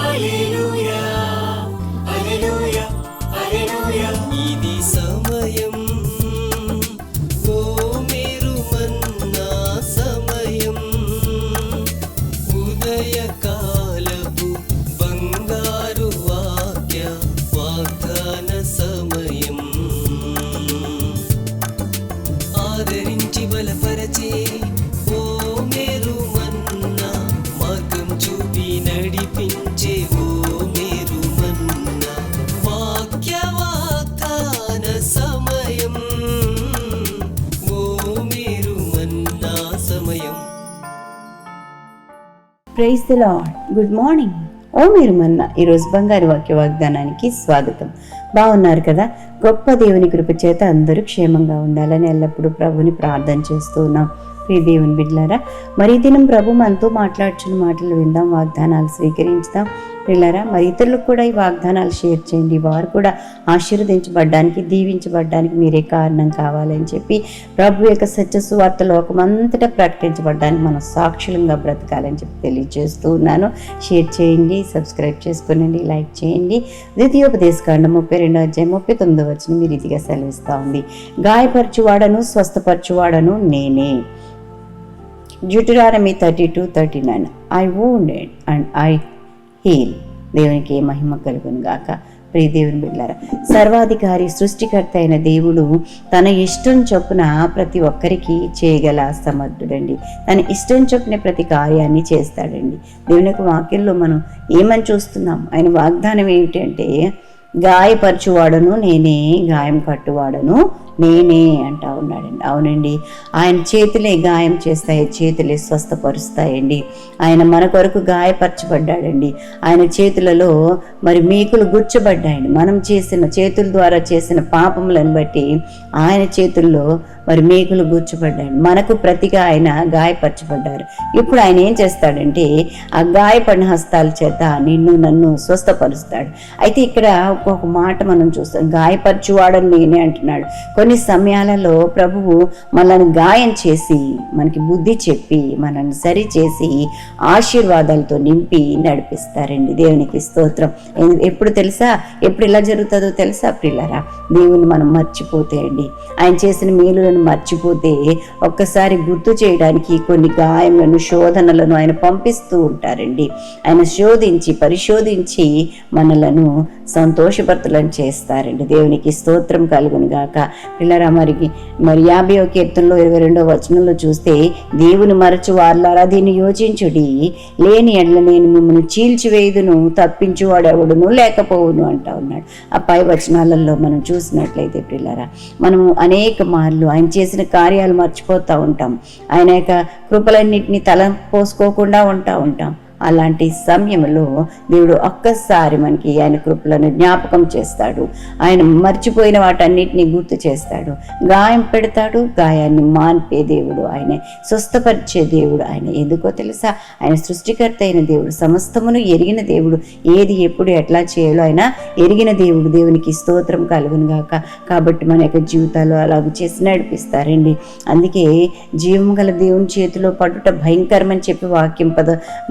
హల్లెలూయా హల్లెలూయా హల్లెలూయా. ఇది సమయం, ఓ మీరు మన్నా సమయం, ఉదయకాలపు బంగారు వాక్య వాగ్దాన సమయం. ఆదరించి బలపరచే ఓ మేరు మన్నా, మార్గం చూపి నడిపించే ఓ మేరు మన్నా, వాక్య వాగ్దాన సమయం, ఓ మేరు మన్నా సమయం. Praise the Lord. Good morning. ఓ మీరు మన్నా ఈరోజు బంగారు వాక్య వాగ్దానానికి స్వాగతం. బాగున్నారు కదా? గొప్ప దేవుని కృప చేత అందరూ క్షేమంగా ఉండాలని ఎల్లప్పుడూ ప్రభుని ప్రార్థన చేస్తూ ఉన్నాం. ప్రియ దేవుని బిడ్డలారా, మరి ఈ దినం ప్రభు మనతో మాట్లాడుచున్న మాటలు విందాం, వాగ్దానాలు స్వీకరించుదాం. పిల్లరా, మరి ఇతరులకు కూడా ఈ వాగ్దానాలు షేర్ చేయండి. వారు కూడా ఆశీర్వదించబడ్డానికి, దీవించబడ్డానికి మీరే కారణం కావాలని చెప్పి ప్రభు యొక్క సత్య సువార్త లోకమంతటా ప్రకటించబడ్డానికి మనం సాక్షులంగా బ్రతకాలని చెప్పి తెలియజేస్తూ ఉన్నాను. షేర్ చేయండి, సబ్స్క్రైబ్ చేసుకోనండి, లైక్ చేయండి. ద్వితీయోపదేశకాండం 32:39 మీరు ఇదిగా సెలవిస్తూ ఉంది, గాయపరచువాడను స్వస్థపరచువాడను నేనే. Deuteronomy 32:39 I wounded and I heal. దేవునికి మహిమ కలుగును గాక. ప్రియ దేవుని బిడ్డలారా, సర్వాధికారి సృష్టికర్త అయిన దేవుడు తన ఇష్టం చొప్పున ప్రతి ఒక్కరికి చేయగల సమర్థుడండి. తన ఇష్టం చొప్పున ప్రతి కార్యాన్ని చేస్తాడండి. దేవుని యొక్క వాక్యంలో మనం ఏమని చూస్తున్నాం? ఆయన వాగ్దానం ఏమిటంటే, గాయపరచువాడను నేనే, గాయం కట్టువాడను నేనే అంటా ఉన్నాడండి. అవునండి, ఆయన చేతులే గాయం చేస్తాయి, చేతులే స్వస్థపరుస్తాయండి. ఆయన మన కొరకు గాయపరచబడ్డాడండి. ఆయన చేతులలో మరి మేకులు గుచ్చబడ్డాయండి. మనం చేతుల ద్వారా చేసిన పాపములను బట్టి ఆయన చేతుల్లో మరి మేకులు గుచ్చబడ్డాయండి. మనకు ప్రతిగా ఆయన గాయపరచబడ్డారు. ఇప్పుడు ఆయన ఏం చేస్తాడంటే, ఆ గాయపడిన హస్తాల చేత నిన్ను నన్ను స్వస్థపరుస్తాడు. అయితే ఇక్కడ ఒక్కొక్క మాట మనం చూస్తాం, గాయపరచువాడని నేనే అంటున్నాడు. కొన్ని సమయాలలో ప్రభువు మనల్ని గాయం చేసి మనకి బుద్ధి చెప్పి మనల్ని సరి చేసి ఆశీర్వాదాలతో నింపి నడిపిస్తారండి. దేవునికి స్తోత్రం. ఎప్పుడు తెలుసా? ఎప్పుడు ఇలా జరుగుతుందో తెలుసా ప్రియులారా? దేవుని మనం మర్చిపోతే అండి, ఆయన చేసిన మేలులను మర్చిపోతే ఒక్కసారి గుర్తు చేయడానికి కొన్ని గాయములను, శోధనలను ఆయన పంపిస్తూ ఉంటారండి. ఆయన శోధించి పరిశోధించి మనలను సంతోషభర్తలను చేస్తారండి. దేవునికి స్తోత్రం కలుగును గాక. పిల్లరా, మరి 50వ కీర్తనలో 22వ వచనంలో చూస్తే, దేవుని మరచు వార్లారా దీన్ని యోచించుడి, లేని ఎడ్ల నేను మిమ్మల్ని చీల్చివేయుదును, తప్పించువాడెవడును లేకపోవును అంటా ఉన్నాడు. ఆ పై వచనాలలో మనం చూసినట్లయితే పిల్లరా, మనము అనేక మార్లు ఆయన చేసిన కార్యాలు మర్చిపోతూ ఉంటాం. ఆయన యొక్క కృపలన్నింటినీ తల పోసుకోకుండా ఉంటాం. అలాంటి సమయంలో దేవుడు ఒక్కసారి మనకి ఆయన కృపలను జ్ఞాపకం చేస్తాడు. ఆయన మర్చిపోయిన వాటన్నిటిని గుర్తు చేస్తాడు. గాయం పెడతాడు, గాయాన్ని మాన్పే దేవుడు ఆయన, స్వస్థపరిచే దేవుడు ఆయన. ఎందుకో తెలుసా? ఆయన సృష్టికర్త అయిన దేవుడు, సమస్తమును ఎరిగిన దేవుడు, ఏది ఎప్పుడు ఎట్లా చేయాలో ఆయన ఎరిగిన దేవుడు. దేవునికి స్తోత్రం కలుగును గాక. కాబట్టి మన యొక్క జీవితాలు అలాగ చేసి నడిపిస్తారండి. అందుకే జీవం గల దేవుని చేతిలో పడుట భయంకరమని చెప్పి వాక్యం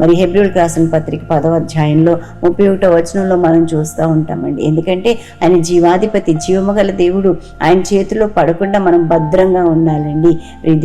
మరి హెబ్రీయులకు రాసిన పత్రిక 10వ అధ్యాయంలో 31వ వచనంలో మనం చూస్తూ ఉంటామండి. ఎందుకంటే ఆయన జీవాధిపతి, జీవము గల దేవుడు. ఆయన చేతిలో పడకుండా మనం భద్రంగా ఉండాలండి.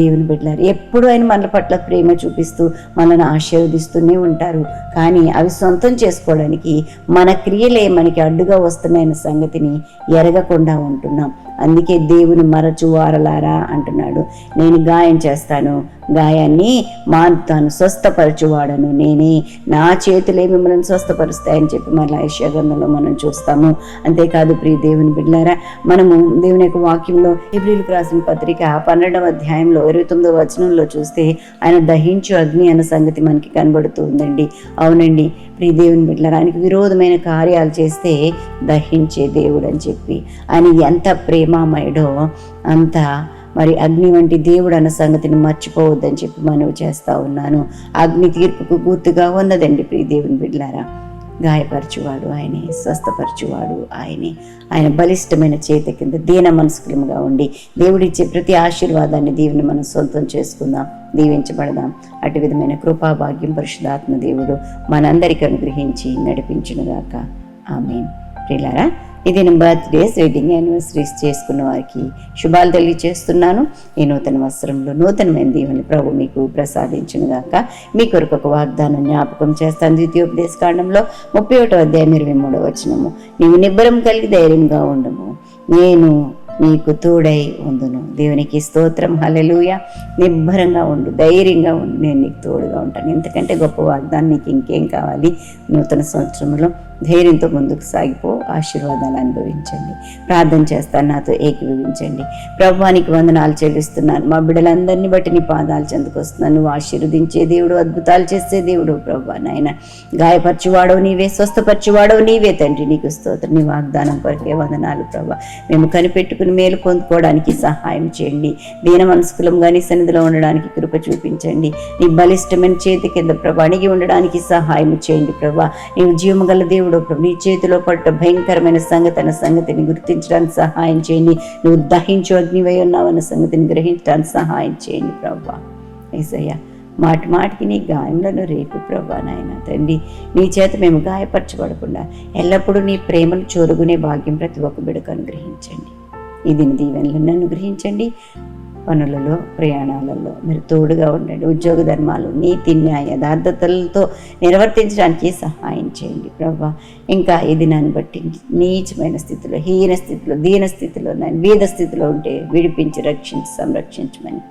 దేవుని బిడ్డలారు, ఎప్పుడు ఆయన మన పట్ల ప్రేమ చూపిస్తూ మనల్ని ఆశీర్వదిస్తూనే ఉంటారు. కానీ అవి సొంతం చేసుకోవడానికి మన క్రియలే మనకి అడ్డుగా వస్తున్నాయన్న సంగతిని ఎరగకుండా ఉంటున్నాం. అందుకే దేవుని మరచు వారలారా అంటున్నాడు. నేను గాయం చేస్తాను, గాయాన్ని మాన్పుతాను, స్వస్థపరచువాడను నేనే, నా చేతులే మిమ్మల్ని స్వస్థపరుస్తాయని చెప్పి మళ్ళీ యెషయా గ్రంథంలో మనం చూస్తాము. అంతేకాదు ప్రియ దేవుని బిడ్డలారా, మనము దేవుని యొక్క వాక్యంలో హెబ్రీయులకు రాసిన పత్రిక 12వ అధ్యాయంలో 29వ వచనంలో చూస్తే ఆయన దహించు అగ్ని అన్న సంగతి మనకి కనబడుతూ ఉందండి. అవునండి ప్రియ దేవుని బిడ్డలారా, ఆయనకి విరోధమైన కార్యాలు చేస్తే దహించే దేవుడు అని చెప్పి, ఆయన ఎంత ప్రేమామయుడో అంత మరి అగ్ని వంటి దేవుడు అన్న సంగతిని మర్చిపోవద్దని చెప్పి మనవి చేస్తూ ఉన్నాను. అగ్ని తీర్పుకు గుర్తుగా ఉన్నదండి ప్రియ దేవుని బిడ్డలారా. గాయపరచువాడు ఆయనే, స్వస్థపరచువాడు ఆయనే. ఆయన బలిష్టమైన చేతి కింద దీన మనస్కులముగా ఉండి దేవుడిచ్చే ప్రతి ఆశీర్వాదాన్ని దీవెని మనం సొంతం చేసుకుందాం, దీవించబడదాం. అటు విధమైన కృపాభాగ్యం పరిశుద్ధాత్మ దేవుడు మనందరికీ అనుగ్రహించి నడిపించునుగాక. ఆమేన్. ప్రియులారా, ఇది నేను బర్త్డేస్, వెడ్డింగ్ యానివర్సరీస్ చేసుకున్న వారికి శుభాలు తెలియజేస్తున్నాను. ఈ నూతన వస్త్రంలో నూతనమైన దీవెనలు ప్రభు మీకు ప్రసాదించునుగాక. మీ కొరకు ఒక వాగ్దానం జ్ఞాపకం చేస్తాను. ద్వితీయోపదేశ కాండంలో 31వ అధ్యాయం 23వ వచనము, నీవు నిబ్బరం కలిగి ధైర్యంగా ఉండము, నేను నీకు తోడై ఉందును. దేవునికి స్తోత్రం. హల్లెలూయా. నిబ్బరంగా ఉండు, ధైర్యంగా ఉండు, నేను నీకు తోడుగా ఉంటాను. ఇంతకంటే గొప్ప వాగ్దానం నీకు ఇంకేం కావాలి? నూతన సంవత్సరంలో ధైర్యంతో ముందుకు సాగిపో, ఆశీర్వాదాలు అనుభవించండి. ప్రార్థన చేస్తాను, నాతో ఏకీభవించండి. ప్రభువానికి వందనాలు చెల్లిస్తున్నాను. మా బిడ్డలందరినీ బట్టి నీ పాదాలు చెందుకొస్తున్నాను. నువ్వు ఆశీర్వదించే దేవుడు, అద్భుతాలు చేసే దేవుడు ప్రభు. నాయన గాయపరచువాడవు నీవే, స్వస్థపరచువాడవు నీవే తండ్రి. నీకు స్తోత్రం. నీ వాగ్దానం కొరకే వందనాలు ప్రభు. మేము కనిపెట్టుకుని మేలు పొందుకోవడానికి సహాయం చేయండి. దీన మనస్కులంగా నీ సన్నిధిలో ఉండడానికి కృప చూపించండి. నీ బలిష్టమైన చేతి కింద ప్రభు అణిగి ఉండడానికి సహాయం చేయండి ప్రభు. నీవు జీవము గల దేవుడు ప్రభు. నీ చేతిలో పట్ట భయంకరమైన సంగతిని గుర్తించడానికి సహాయం చేయండి. నువ్వు దహించు అగ్నివై ఉన్నావన్న సంగతిని గ్రహించడానికి సహాయం చేయండి ప్రభు. యేసయ్యా, మాటి మాటికి నీ గాయములను రేపు ప్రభా. నాయన తండ్రి, నీ చేత మేము గాయపరచబడకుండా ఎల్లప్పుడూ నీ ప్రేమను చూరుగునే భాగ్యం ప్రతి ఒక్క బిడ్డకు అనుగ్రహించండి. ఇది దీవెనలను అనుగ్రహించండి. పనులలో, ప్రయాణాలలో మీరు తోడుగా ఉండండి. ఉద్యోగ ధర్మాలు, నీతి, న్యాయ, యథార్థతలతో నిర్వర్తించడానికి సహాయం చేయండి ప్రభా. ఇంకా ఈ దినాన్ని బట్టి నీచమైన స్థితిలో, హీన స్థితిలో, దీన స్థితిలో, నేను వీధ స్థితిలో ఉంటే విడిపించి రక్షించి సంరక్షించమని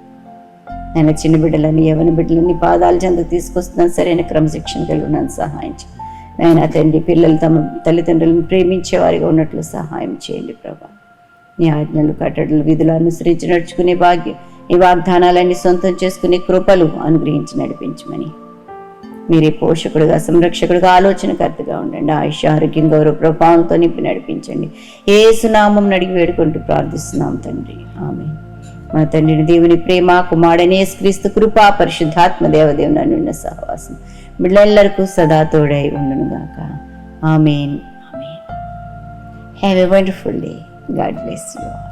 నేను చిన్న బిడ్డలని, యవన బిడ్డలని పాదాల చెందుకు తీసుకొస్తున్నాను. సరైన క్రమశిక్షణ కలిగి నన్ను సహాయం చేయండి. నాయన తండ్రి, పిల్లలు తమ తల్లిదండ్రులను ప్రేమించే వారిగా ఉన్నట్లు సహాయం చేయండి ప్రభా. నీ ఆజ్ఞలు, కట్టడలు, విధులు అనుసరించి నడుచుకునే భాగ్యం, ఈ వాగ్దానాలన్నీ సొంతం చేసుకునే కృపలు అనుగ్రహించి నడిపించమని మీరే పోషకుడుగా, సంరక్షకుడుగా, ఆలోచనకర్తగా ఉండండి. ఆయుష్, ఆరోగ్యం, గౌరవ ప్రభావంతో నింపి నడిపించండి. యేసు నామం అడిగి వేడుకుంటూ ప్రార్థిస్తున్నాం తండ్రి. ఆమేన్. మా తండ్రిని దేవుని ప్రేమ, కుమారుడైన యేసుక్రీస్తు కృప, పరిశుద్ధాత్మ దేవదేవుని అన్యోన్య సహవాసం బిడ్డలందరికీ సదా తోడై ఉండునుగాక. Amen. Amen. Have a wonderful day. God bless you all.